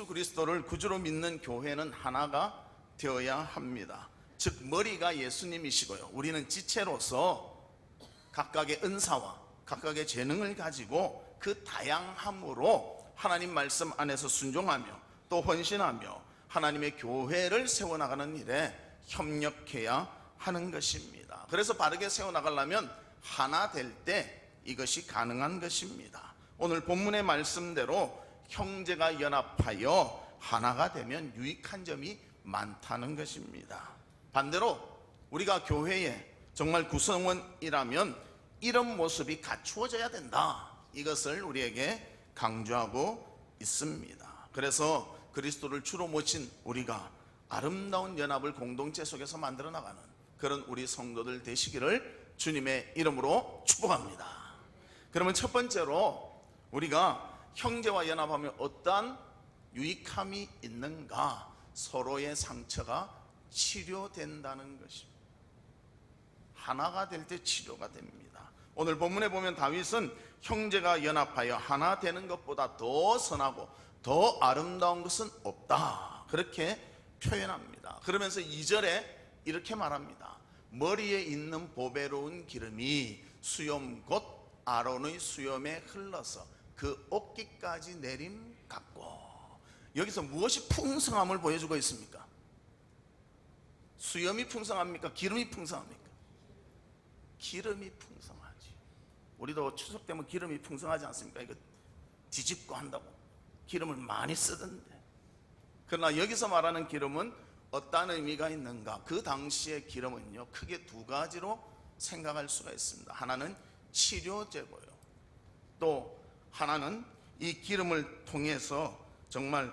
예수 그리스도를 구주로 믿는 교회는 하나가 되어야 합니다. 즉 머리가 예수님이시고요, 우리는 지체로서 각각의 은사와 각각의 재능을 가지고 그 다양함으로 하나님 말씀 안에서 순종하며 또 헌신하며 하나님의 교회를 세워나가는 일에 협력해야 하는 것입니다. 그래서 바르게 세워나가려면 하나 될 때 이것이 가능한 것입니다. 오늘 본문의 말씀대로 형제가 연합하여 하나가 되면 유익한 점이 많다는 것입니다. 반대로 우리가 교회에 정말 구성원이라면 이런 모습이 갖추어져야 된다, 이것을 우리에게 강조하고 있습니다. 그래서 그리스도를 주로 모신 우리가 아름다운 연합을 공동체 속에서 만들어 나가는 그런 우리 성도들 되시기를 주님의 이름으로 축복합니다. 그러면 첫 번째로 우리가 형제와 연합하면 어떠한 유익함이 있는가? 서로의 상처가 치료된다는 것입니다. 하나가 될 때 치료가 됩니다. 오늘 본문에 보면 다윗은 형제가 연합하여 하나 되는 것보다 더 선하고 더 아름다운 것은 없다, 그렇게 표현합니다. 그러면서 2절에 이렇게 말합니다. 머리에 있는 보배로운 기름이 수염 곧 아론의 수염에 흘러서 그 옷깃까지 내림 같고. 여기서 무엇이 풍성함을 보여주고 있습니까? 수염이 풍성합니까? 기름이 풍성합니까? 기름이 풍성하지. 우리도 추석 때면 기름이 풍성하지 않습니까? 이거 뒤집고 한다고 기름을 많이 쓰던데. 그러나 여기서 말하는 기름은 어떤 의미가 있는가? 그 당시의 기름은요, 크게 두 가지로 생각할 수가 있습니다. 하나는 치료제고요, 또 하나는 이 기름을 통해서 정말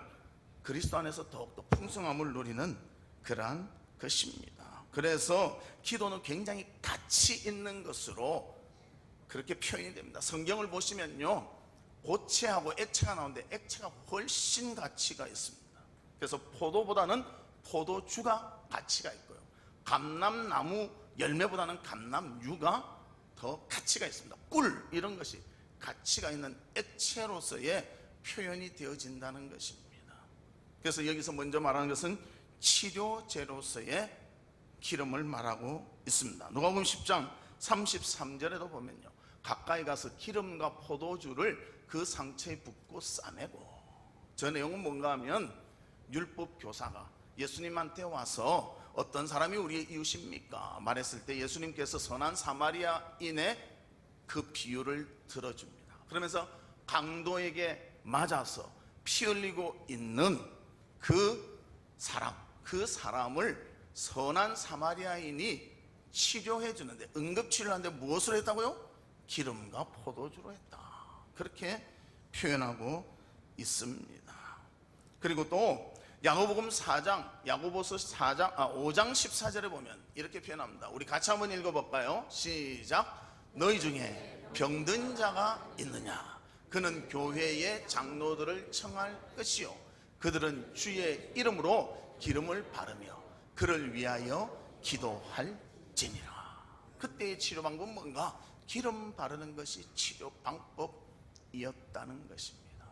그리스도 안에서 더욱더 풍성함을 누리는 그러한 것입니다. 그래서 기도는 굉장히 가치 있는 것으로 그렇게 표현이 됩니다. 성경을 보시면요, 고체하고 액체가 나오는데 액체가 훨씬 가치가 있습니다. 그래서 포도보다는 포도주가 가치가 있고요, 감람나무 열매보다는 감람유가 더 가치가 있습니다. 꿀, 이런 것이 가치가 있는 액체로서의 표현이 되어진다는 것입니다. 그래서 여기서 먼저 말하는 것은 치료제로서의 기름을 말하고 있습니다. 누가복음 10장 33절에도 보면요, 가까이 가서 기름과 포도주를 그 상처에 붓고 싸매고. 저 내용은 뭔가 하면 율법 교사가 예수님한테 와서 어떤 사람이 우리의 이웃입니까? 말했을 때 예수님께서 선한 사마리아인의 그 비유를 들어줍니다. 그러면서 강도에게 맞아서 피 흘리고 있는 그 사람을 선한 사마리아인이 치료해 주는데, 응급치료를 하는데 무엇으로 했다고요? 기름과 포도주로 했다, 그렇게 표현하고 있습니다. 그리고 또 야고보서 5장 14절에 보면 이렇게 표현합니다. 우리 같이 한번 읽어볼까요? 시작. 너희 중에 병든 자가 있느냐? 그는 교회의 장로들을 청할 것이요, 그들은 주의 이름으로 기름을 바르며 그를 위하여 기도할지니라. 그때의 치료 방법은 뭔가? 기름 바르는 것이 치료 방법이었다는 것입니다.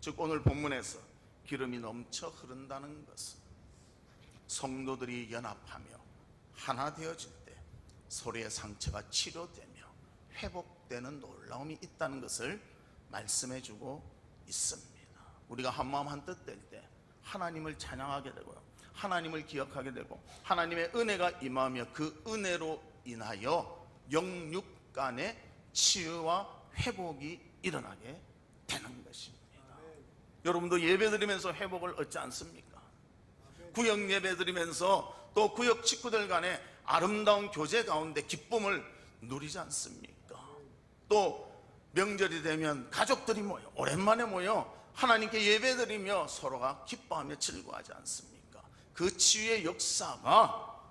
즉 오늘 본문에서 기름이 넘쳐 흐른다는 것은 성도들이 연합하며 하나 되어질 때 서로의 상처가 치료되며 회복되는 놀라움이 있다는 것을 말씀해주고 있습니다. 우리가 한마음 한뜻 될 때 하나님을 찬양하게 되고요, 하나님을 기억하게 되고 하나님의 은혜가 임하며 그 은혜로 인하여 영육 간의 치유와 회복이 일어나게 되는 것입니다. 여러분도 예배드리면서 회복을 얻지 않습니까? 구역 예배드리면서 또 구역 식구들 간의 아름다운 교제 가운데 기쁨을 누리지 않습니까? 또 명절이 되면 가족들이 모여 오랜만에 모여 하나님께 예배드리며 서로가 기뻐하며 즐거워하지 않습니까? 그 치유의 역사가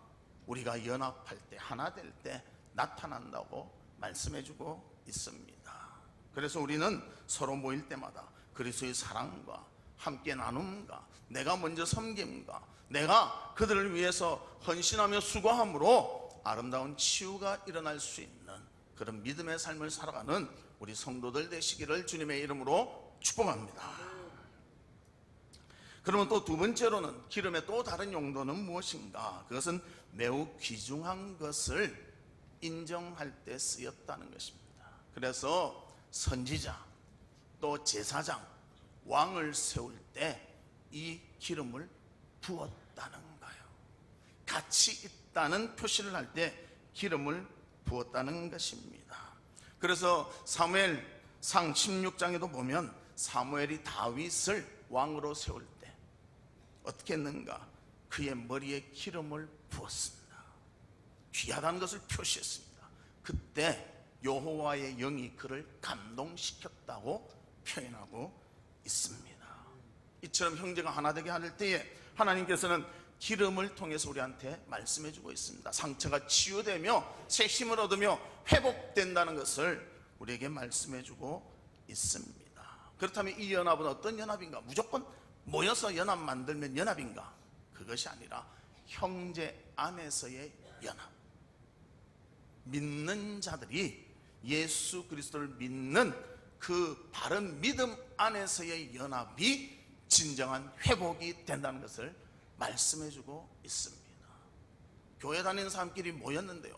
우리가 연합할 때, 하나 될 때 나타난다고 말씀해주고 있습니다. 그래서 우리는 서로 모일 때마다 그리스도의 사랑과 함께 나눔과 내가 먼저 섬김과 내가 그들을 위해서 헌신하며 수고함으로 아름다운 치유가 일어날 수 있는 그런 믿음의 삶을 살아가는 우리 성도들 되시기를 주님의 이름으로 축복합니다. 그러면 또 두 번째로는 기름의 또 다른 용도는 무엇인가? 그것은 매우 귀중한 것을 인정할 때 쓰였다는 것입니다. 그래서 선지자, 또 제사장, 왕을 세울 때 이 기름을 부었다는 거예요. 가치 있다는 표시를 할 때 기름을 부었다는 것입니다. 그래서 사무엘상 16장에도 보면 사무엘이 다윗을 왕으로 세울 때 어떻게 했는가? 그의 머리에 기름을 부었습니다. 귀하다는 것을 표시했습니다. 그때 여호와의 영이 그를 감동시켰다고 표현하고 있습니다. 이처럼 형제가 하나 되게 할 때에 하나님께서는 기름을 통해서 우리한테 말씀해 주고 있습니다. 상처가 치유되며 새 힘을 얻으며 회복된다는 것을 우리에게 말씀해 주고 있습니다. 그렇다면 이 연합은 어떤 연합인가? 무조건 모여서 연합 만들면 연합인가? 그것이 아니라 형제 안에서의 연합. 믿는 자들이 예수 그리스도를 믿는 그 바른 믿음 안에서의 연합이 진정한 회복이 된다는 것을 말씀해 주고 있습니다. 교회 다니는 사람끼리 모였는데요,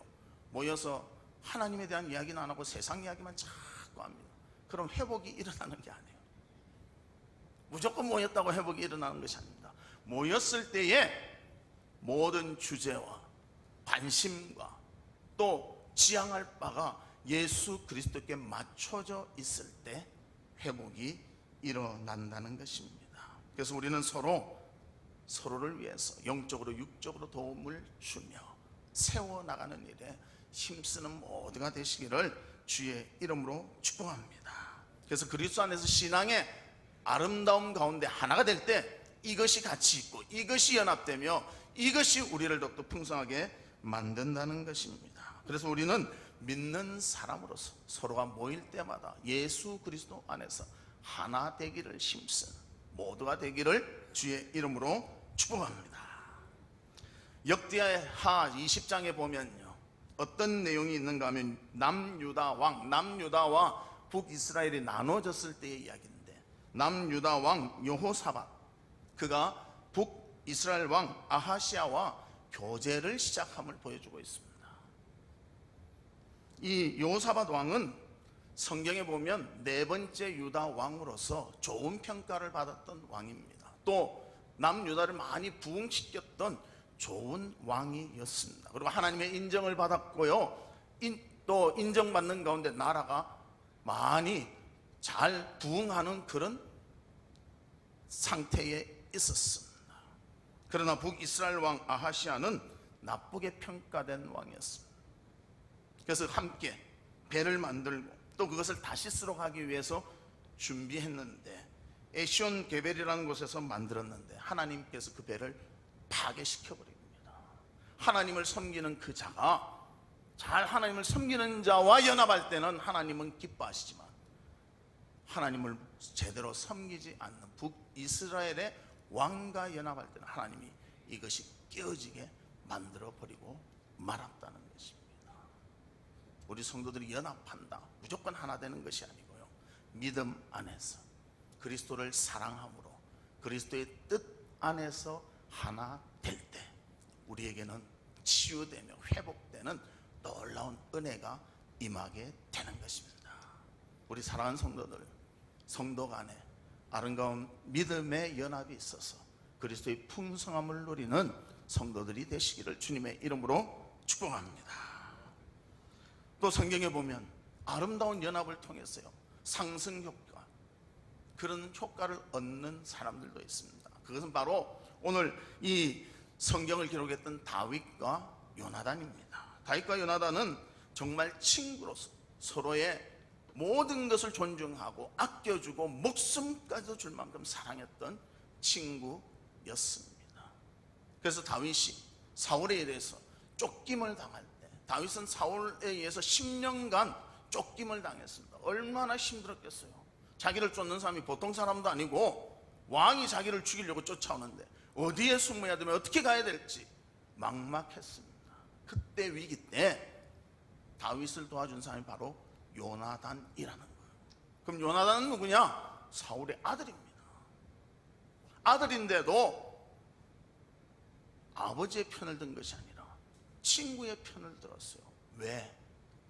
모여서 하나님에 대한 이야기는 안 하고 세상 이야기만 자꾸 합니다. 그럼 회복이 일어나는 게 아니에요. 무조건 모였다고 회복이 일어나는 것이 아닙니다. 모였을 때에 모든 주제와 관심과 또 지향할 바가 예수 그리스도께 맞춰져 있을 때 회복이 일어난다는 것입니다. 그래서 우리는 서로를 위해서 영적으로 육적으로 도움을 주며 세워나가는 일에 힘쓰는 모두가 되시기를 주의 이름으로 축복합니다. 그래서 그리스도 안에서 신앙의 아름다움 가운데 하나가 될 때 이것이 같이 있고 이것이 연합되며 이것이 우리를 더욱더 풍성하게 만든다는 것입니다. 그래서 우리는 믿는 사람으로서 서로가 모일 때마다 예수 그리스도 안에서 하나 되기를 힘쓰는 모두가 되기를 주의 이름으로 축복합니다. 역대하 20장에 보면요, 어떤 내용이 있는가 하면 남유다와 북이스라엘이 나눠졌을 때의 이야기인데, 남유다 왕 여호사밧, 그가 북이스라엘 왕 아하시아와 교제를 시작함을 보여주고 있습니다. 이 여호사밧 왕은 성경에 보면 네 번째 유다 왕으로서 좋은 평가를 받았던 왕입니다. 또 남유다를 많이 부흥시켰던 좋은 왕이었습니다. 그리고 하나님의 인정을 받았고요, 또 인정받는 가운데 나라가 많이 잘 부흥하는 그런 상태에 있었습니다. 그러나 북이스라엘 왕 아하시아는 나쁘게 평가된 왕이었습니다. 그래서 함께 배를 만들고 또 그것을 다시스로 가기 위해서 준비했는데 에시온 게벨이라는 곳에서 만들었는데 하나님께서 그 배를 파괴시켜 버립니다. 하나님을 섬기는 그 자가 잘 하나님을 섬기는 자와 연합할 때는 하나님은 기뻐하시지만 하나님을 제대로 섬기지 않는 북이스라엘의 왕과 연합할 때는 하나님이 이것이 깨어지게 만들어 버리고 말았다는 것입니다. 우리 성도들이 연합한다, 무조건 하나 되는 것이 아니고요, 믿음 안에서 그리스도를 사랑함으로 그리스도의 뜻 안에서 하나 될 때 우리에게는 치유되며 회복되는 놀라운 은혜가 임하게 되는 것입니다. 우리 사랑하는 성도들, 성도 간에 아름다운 믿음의 연합이 있어서 그리스도의 풍성함을 누리는 성도들이 되시기를 주님의 이름으로 축복합니다. 또 성경에 보면 아름다운 연합을 통해서요, 상승 효과, 그런 효과를 얻는 사람들도 있습니다. 그것은 바로 오늘 이 성경을 기록했던 다윗과 요나단입니다. 다윗과 요나단은 정말 친구로서 서로의 모든 것을 존중하고 아껴주고 목숨까지도 줄 만큼 사랑했던 친구였습니다. 그래서 다윗이 사울에 의해서 쫓김을 당할 때, 다윗은 사울에 의해서 10년간 쫓김을 당했습니다. 얼마나 힘들었겠어요. 자기를 쫓는 사람이 보통 사람도 아니고 왕이 자기를 죽이려고 쫓아오는데 어디에 숨어야 되면 어떻게 가야 될지 막막했습니다. 그때 위기 때 다윗을 도와준 사람이 바로 요나단이라는 거예요. 그럼 요나단은 누구냐? 사울의 아들입니다. 아들인데도 아버지의 편을 든 것이 아니라 친구의 편을 들었어요. 왜?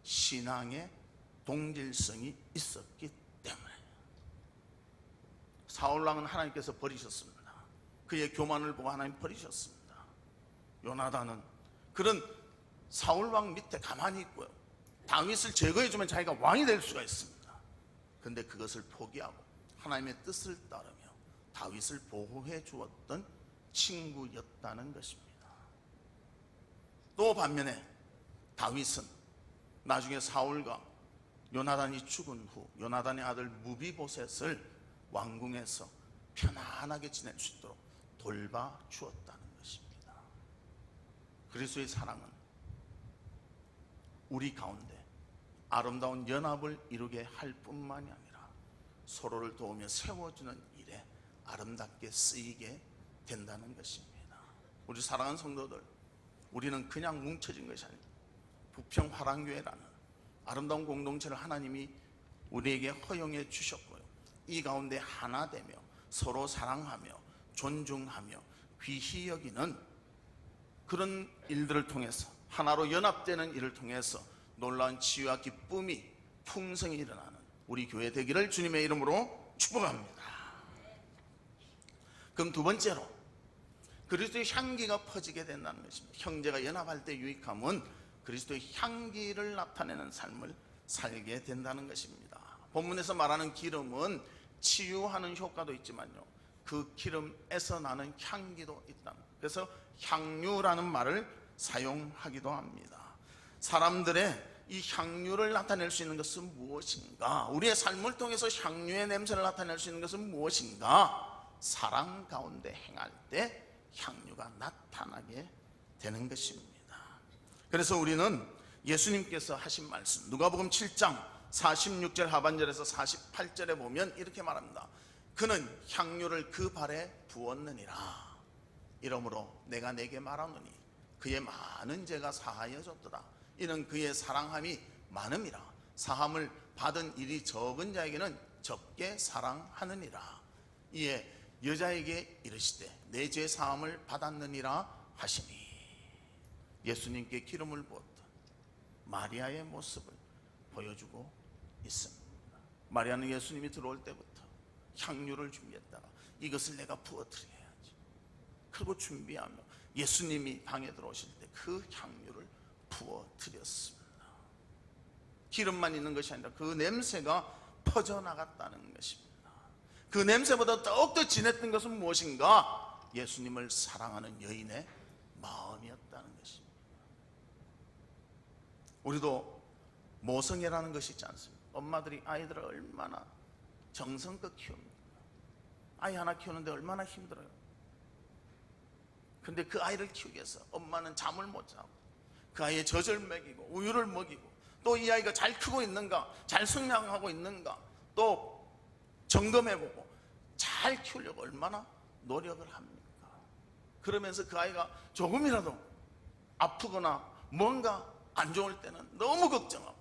신앙의 동질성이 있었기 때문에. 사울왕은 하나님께서 버리셨습니다. 그의 교만을 보고 하나님 버리셨습니다. 요나단은 그런 사울왕 밑에 가만히 있고요, 다윗을 제거해주면 자기가 왕이 될 수가 있습니다. 그런데 그것을 포기하고 하나님의 뜻을 따르며 다윗을 보호해 주었던 친구였다는 것입니다. 또 반면에 다윗은 나중에 사울과 요나단이 죽은 후 요나단의 아들 무비보셋을 왕궁에서 편안하게 지낼 수 있도록 돌봐주었다는 것입니다. 그리스도의 사랑은 우리 가운데 아름다운 연합을 이루게 할 뿐만이 아니라 서로를 도우며 세워주는 일에 아름답게 쓰이게 된다는 것입니다. 우리 사랑하는 성도들, 우리는 그냥 뭉쳐진 것이 아닙니다. 부평화랑교회라는 아름다운 공동체를 하나님이 우리에게 허용해 주셨고요, 이 가운데 하나 되며 서로 사랑하며 존중하며 귀히 여기는 그런 일들을 통해서, 하나로 연합되는 일을 통해서 놀라운 치유와 기쁨이 풍성히 일어나는 우리 교회 되기를 주님의 이름으로 축복합니다. 그럼 두 번째로, 그리스도의 향기가 퍼지게 된다는 것입니다. 형제가 연합할 때 유익함은 그리스도의 향기를 나타내는 삶을 살게 된다는 것입니다. 본문에서 말하는 기름은 치유하는 효과도 있지만요, 그 기름에서 나는 향기도 있다. 그래서 향유라는 말을 사용하기도 합니다. 사람들의 이 향유를 나타낼 수 있는 것은 무엇인가? 우리의 삶을 통해서 향유의 냄새를 나타낼 수 있는 것은 무엇인가? 사랑 가운데 행할 때 향유가 나타나게 되는 것입니다. 그래서 우리는 예수님께서 하신 말씀, 누가복음 7장 46절 하반절에서 48절에 보면 이렇게 말합니다. 그는 향유를 그 발에 부었느니라. 이러므로 내가 내게 말하노니 그의 많은 죄가 사하여졌도다. 이는 그의 사랑함이 많음이라. 사함을 받은 일이 적은 자에게는 적게 사랑하느니라. 이에 여자에게 이르시되 내 죄 사함을 받았느니라 하시니, 예수님께 기름을 부었던 마리아의 모습을 보여주고 있습니다. 마리아는 예수님이 들어올 때부터 향유를 준비했다가 이것을 내가 부어드려야지, 그리고 준비하며 예수님이 방에 들어오실 때 그 향유를 부어드렸습니다. 기름만 있는 것이 아니라 그 냄새가 퍼져나갔다는 것입니다. 그 냄새보다 더욱더 진했던 것은 무엇인가? 예수님을 사랑하는 여인의 마음이었다는 것입니다. 우리도 모성애라는 것이 있지 않습니까? 엄마들이 아이들을 얼마나 정성껏 키웁니까? 아이 하나 키우는데 얼마나 힘들어요. 근데 그 아이를 키우기 위해서 엄마는 잠을 못 자고 그 아이의 젖을 먹이고 우유를 먹이고, 또 이 아이가 잘 크고 있는가, 잘 성장하고 있는가 또 점검해보고 잘 키우려고 얼마나 노력을 합니까? 그러면서 그 아이가 조금이라도 아프거나 뭔가 안 좋을 때는 너무 걱정하고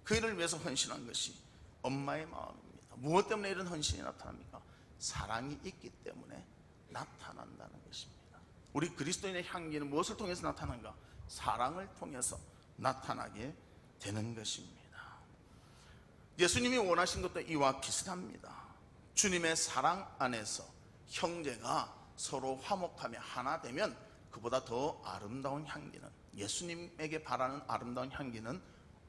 그 일을 위해서 헌신한 것이 엄마의 마음입니다. 무엇 때문에 이런 헌신이 나타납니까? 사랑이 있기 때문에 나타난다는 것입니다. 우리 그리스도인의 향기는 무엇을 통해서 나타나는가? 사랑을 통해서 나타나게 되는 것입니다. 예수님이 원하신 것도 이와 비슷합니다. 주님의 사랑 안에서 형제가 서로 화목하며 하나 되면 그보다 더 아름다운 향기는, 예수님에게 바라는 아름다운 향기는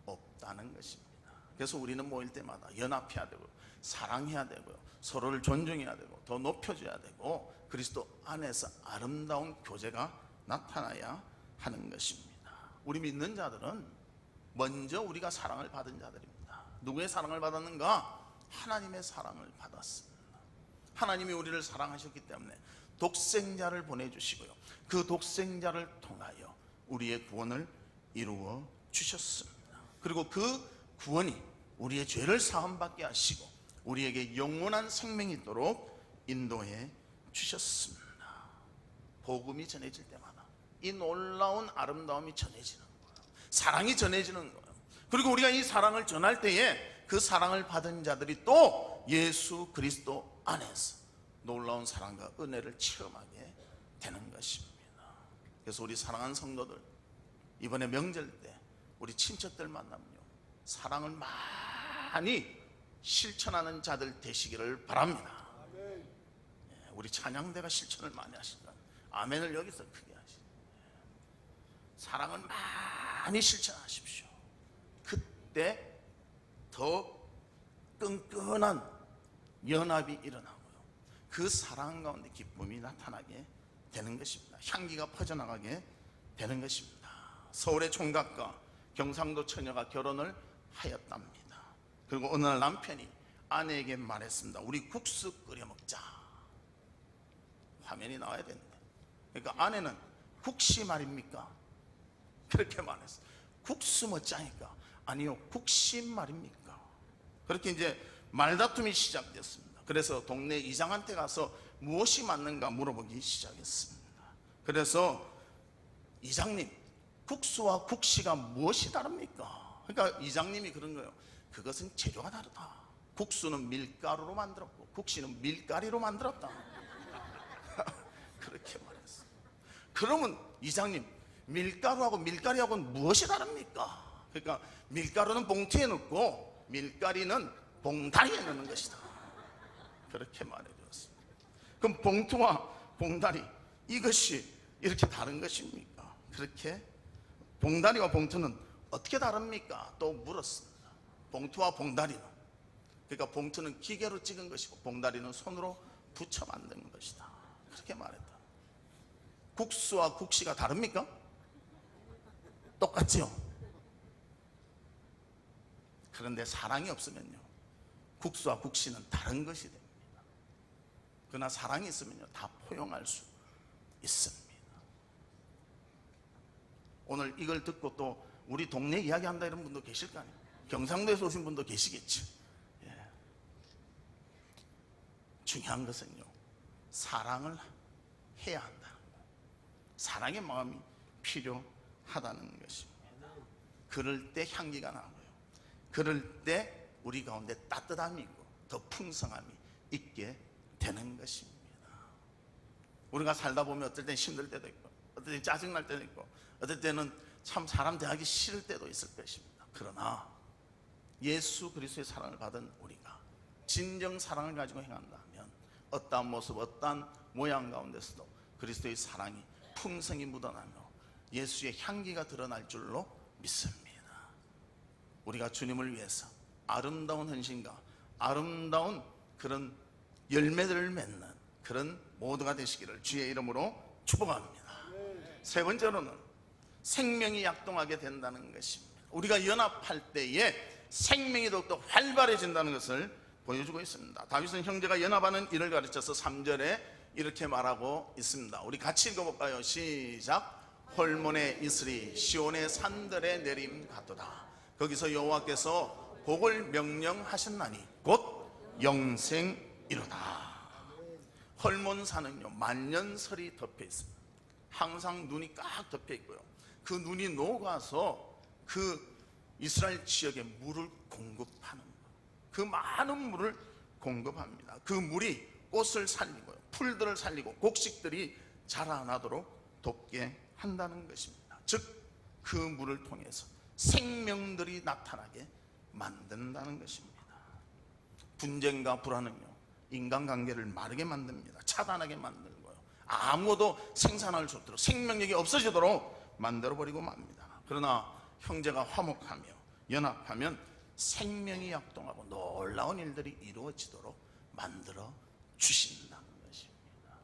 없다는 것입니다. 그래서 우리는 모일 때마다 연합해야 되고 사랑해야 되고요, 서로를 존중해야 되고 더 높여줘야 되고 그리스도 안에서 아름다운 교제가 나타나야 하는 것입니다. 우리 믿는 자들은 먼저 우리가 사랑을 받은 자들입니다. 누구의 사랑을 받았는가? 하나님의 사랑을 받았습니다. 하나님이 우리를 사랑하셨기 때문에 독생자를 보내주시고요, 그 독생자를 통하여 우리의 구원을 이루어 주셨습니다. 그리고 그 구원이 우리의 죄를 사함받게 하시고 우리에게 영원한 생명이 있도록 인도해 주셨습니다. 복음이 전해질 때마다 이 놀라운 아름다움이 전해지는 거예요. 사랑이 전해지는 거예요. 그리고 우리가 이 사랑을 전할 때에 그 사랑을 받은 자들이 또 예수 그리스도 안에서 놀라운 사랑과 은혜를 체험하게 되는 것입니다. 그래서 우리 사랑하는 성도들, 이번에 명절 때 우리 친척들 만나면요, 사랑을 많이 실천하는 자들 되시기를 바랍니다. 우리 찬양대가 실천을 많이 하신다. 아멘을 여기서 크게 하시죠. 사랑을 많이 실천하십시오. 그때 더 끈끈한 연합이 일어나고요, 그 사랑 가운데 기쁨이 나타나게 되는 것입니다. 향기가 퍼져나가게 되는 것입니다. 서울의 총각과 경상도 처녀가 결혼을 하였답니다. 그리고 어느 날 남편이 아내에게 말했습니다. 우리 국수 끓여 먹자. 화면이 나와야 되는데, 그러니까 아내는 국시 말입니까? 그렇게 말했어요. 국수 먹자니까 아니요, 국시 말입니까? 그렇게 이제 말다툼이 시작됐습니다. 그래서 동네 이장한테 가서 무엇이 맞는가 물어보기 시작했습니다. 그래서 이장님, 국수와 국시가 무엇이 다릅니까? 그러니까 이장님이 그런 거예요. 그것은 재료가 다르다. 국수는 밀가루로 만들었고 국시는 밀가리로 만들었다. 그렇게 말했어요. 그러면 이장님, 밀가루하고 밀가리하고는 무엇이 다릅니까? 그러니까 밀가루는 봉투에 넣고 밀가리는 봉다리에 넣는 것이다. 그렇게 말해주었습니다. 그럼 봉투와 봉다리, 이것이 이렇게 다른 것입니까? 그렇게 봉다리와 봉투는 어떻게 다릅니까? 또 물었습니다. 봉투와 봉다리는, 그러니까 봉투는 기계로 찍은 것이고 봉다리는 손으로 붙여 만든 것이다. 그렇게 말했다. 국수와 국시가 다릅니까? 똑같지요? 그런데 사랑이 없으면요, 국수와 국시는 다른 것이 됩니다. 그러나 사랑이 있으면요, 다 포용할 수 있습니다. 오늘 이걸 듣고 또 우리 동네 이야기한다 이런 분도 계실 거 아니에요. 경상도에서 오신 분도 계시겠죠. 예. 중요한 것은요, 사랑을 해야 한다는 것, 사랑의 마음이 필요하다는 것입니다. 그럴 때 향기가 나고요, 그럴 때 우리 가운데 따뜻함이 있고 더 풍성함이 있게 되는 것입니다. 우리가 살다 보면 어떨 땐 힘들 때도 있고 어떨 땐 짜증날 때도 있고 어떨 때는 참 사람 대하기 싫을 때도 있을 것입니다. 그러나 예수 그리스도의 사랑을 받은 우리가 진정 사랑을 가지고 행한다면 어떠한 모습, 어떠한 모양 가운데서도 그리스도의 사랑이 풍성히 묻어나며 예수의 향기가 드러날 줄로 믿습니다. 우리가 주님을 위해서 아름다운 헌신과 아름다운 그런 열매들을 맺는 그런 모두가 되시기를 주의 이름으로 축복합니다. 세 번째로는 생명이 약동하게 된다는 것입니다. 우리가 연합할 때에 생명이 더욱더 활발해진다는 것을 보여주고 있습니다. 다윗은 형제가 연합하는 일을 가르쳐서 3절에 이렇게 말하고 있습니다. 우리 같이 읽어볼까요? 시작. 홀몬의 이슬이 시온의 산들에 내림 같도다. 거기서 여호와께서 복을 명령하셨나니 곧 영생이로다. 헐몬산은요, 만년설이 덮여 있습니다. 항상 눈이 꽉 덮여 있고요, 그 눈이 녹아서 그 이스라엘 지역에 물을 공급하는 것, 그 많은 물을 공급합니다. 그 물이 꽃을 살리고요, 풀들을 살리고 곡식들이 자라나도록 돕게 한다는 것입니다. 즉 그 물을 통해서 생명들이 나타나게 만든다는 것입니다. 분쟁과 불화는요, 인간관계를 마르게 만듭니다. 차단하게 만들고요, 아무도 생산할 수 없도록, 생명력이 없어지도록 만들어버리고 맙니다. 그러나 형제가 화목하며 연합하면 생명이 약동하고 놀라운 일들이 이루어지도록 만들어 주신다는 것입니다.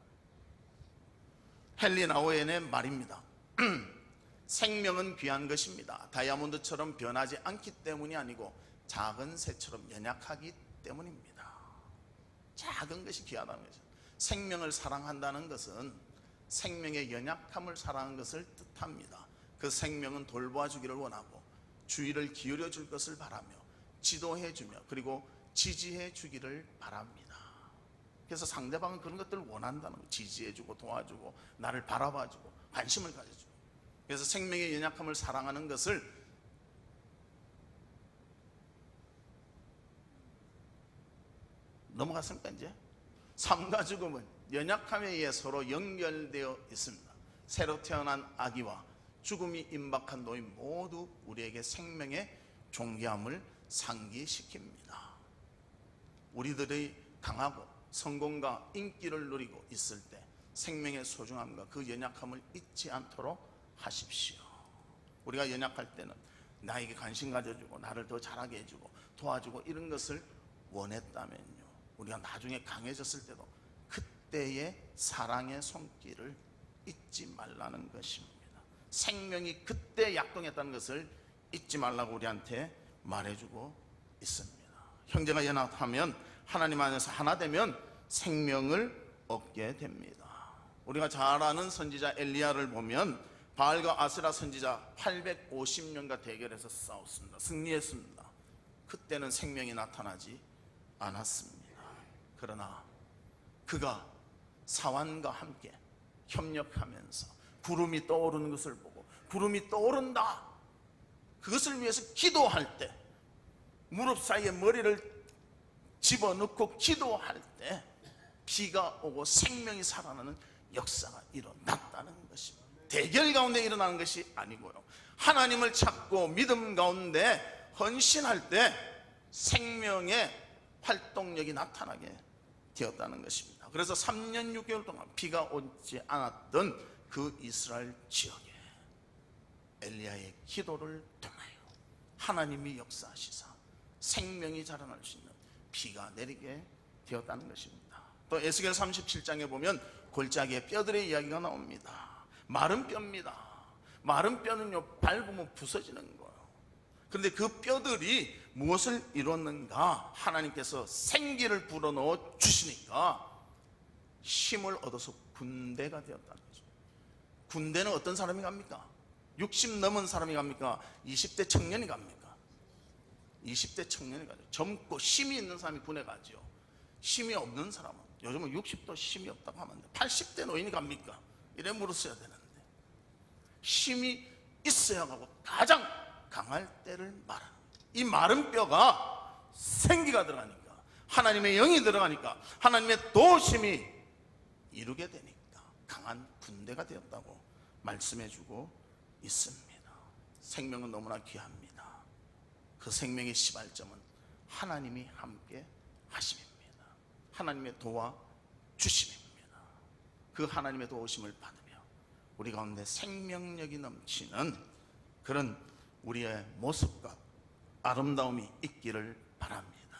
헨리 나우엔의 말입니다. 생명은 귀한 것입니다. 다이아몬드처럼 변하지 않기 때문이 아니고 작은 새처럼 연약하기 때문입니다. 작은 것이 귀하다는 거죠. 생명을 사랑한다는 것은 생명의 연약함을 사랑하는 것을 뜻합니다. 그 생명은 돌보아 주기를 원하고 주의를 기울여 줄 것을 바라며 지도해 주며 그리고 지지해 주기를 바랍니다. 그래서 상대방은 그런 것들을 원한다는 거예요. 지지해 주고 도와주고 나를 바라봐 주고 관심을 가져주고. 그래서 생명의 연약함을 사랑하는 것을 넘어갔습니까 이제? 삶과 죽음은 연약함에 의해 서로 연결되어 있습니다. 새로 태어난 아기와 죽음이 임박한 노인 모두 우리에게 생명의 존귀함을 상기시킵니다. 우리들의 강하고 성공과 인기를 누리고 있을 때 생명의 소중함과 그 연약함을 잊지 않도록 하십시오. 우리가 연약할 때는 나에게 관심 가져주고 나를 더 잘하게 해주고 도와주고 이런 것을 원했다면요, 우리가 나중에 강해졌을 때도 그때의 사랑의 손길을 잊지 말라는 것입니다. 생명이 그때 약동했다는 것을 잊지 말라고 우리한테 말해주고 있습니다. 형제가 연합하면, 하나님 안에서 하나 되면 생명을 얻게 됩니다. 우리가 잘 아는 선지자 엘리야를 보면 바알과 아세라 선지자 850년과 대결해서 싸웠습니다. 승리했습니다. 그때는 생명이 나타나지 않았습니다. 그러나 그가 사환과 함께 협력하면서 구름이 떠오르는 것을 보고 구름이 떠오른다, 그것을 위해서 기도할 때, 무릎 사이에 머리를 집어넣고 기도할 때 비가 오고 생명이 살아나는 역사가 일어났다는 것입니다. 대결 가운데 일어나는 것이 아니고요, 하나님을 찾고 믿음 가운데 헌신할 때 생명의 활동력이 나타나게 되었다는 것입니다. 그래서 3년 6개월 동안 비가 오지 않았던 그 이스라엘 지역에 엘리야의 기도를 통하여 하나님이 역사하시사 생명이 자라날 수 있는 비가 내리게 되었다는 것입니다. 또 에스겔 37장에 보면 골짜기에 뼈들의 이야기가 나옵니다. 마른 뼈입니다. 마른 뼈는요, 밟으면 부서지는 거예요. 그런데 그 뼈들이 무엇을 이뤘는가? 하나님께서 생기를 불어넣어 주시니까 힘을 얻어서 군대가 되었다는 거죠. 군대는 어떤 사람이 갑니까? 60 넘은 사람이 갑니까? 20대 청년이 갑니까? 20대 청년이 가죠. 젊고 힘이 있는 사람이 군에 가죠. 힘이 없는 사람은, 요즘은 60도 힘이 없다고 하면 안 돼. 80대 노인이 갑니까? 이래 물었어야 되는데, 힘이 있어야 가고 가장 강할 때를 말하는, 이 마른 뼈가 생기가 들어가니까, 하나님의 영이 들어가니까 하나님의 도심이 이루게 되니까 강한 군대가 되었다고 말씀해주고 있습니다. 생명은 너무나 귀합니다. 그 생명의 시발점은 하나님이 함께 하심입니다. 하나님의 도와주심입니다. 그 하나님의 도우심을 받으며 우리 가운데 생명력이 넘치는 그런 우리의 모습과 아름다움이 있기를 바랍니다.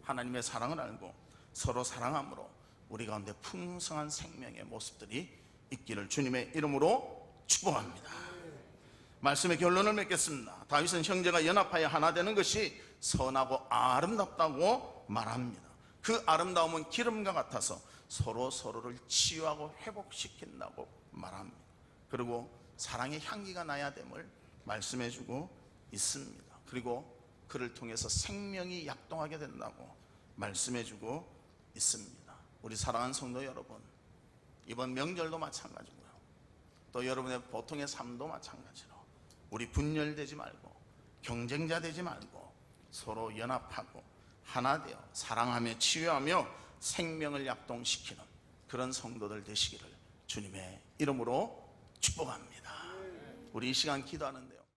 하나님의 사랑을 알고 서로 사랑함으로 우리 가운데 풍성한 생명의 모습들이 있기를 주님의 이름으로 축복합니다. 말씀의 결론을 맺겠습니다. 다윗은 형제가 연합하여 하나 되는 것이 선하고 아름답다고 말합니다. 그 아름다움은 기름과 같아서 서로 서로를 치유하고 회복시킨다고 말합니다. 그리고 사랑의 향기가 나야 됨을 말씀해주고 있습니다. 그리고 그를 통해서 생명이 약동하게 된다고 말씀해주고 있습니다. 우리 사랑하는 성도 여러분, 이번 명절도 마찬가지고요, 또 여러분의 보통의 삶도 마찬가지로 우리 분열되지 말고 경쟁자 되지 말고 서로 연합하고 하나 되어 사랑하며 치유하며 생명을 약동시키는 그런 성도들 되시기를 주님의 이름으로 축복합니다. 우리 이 시간 기도하는데요,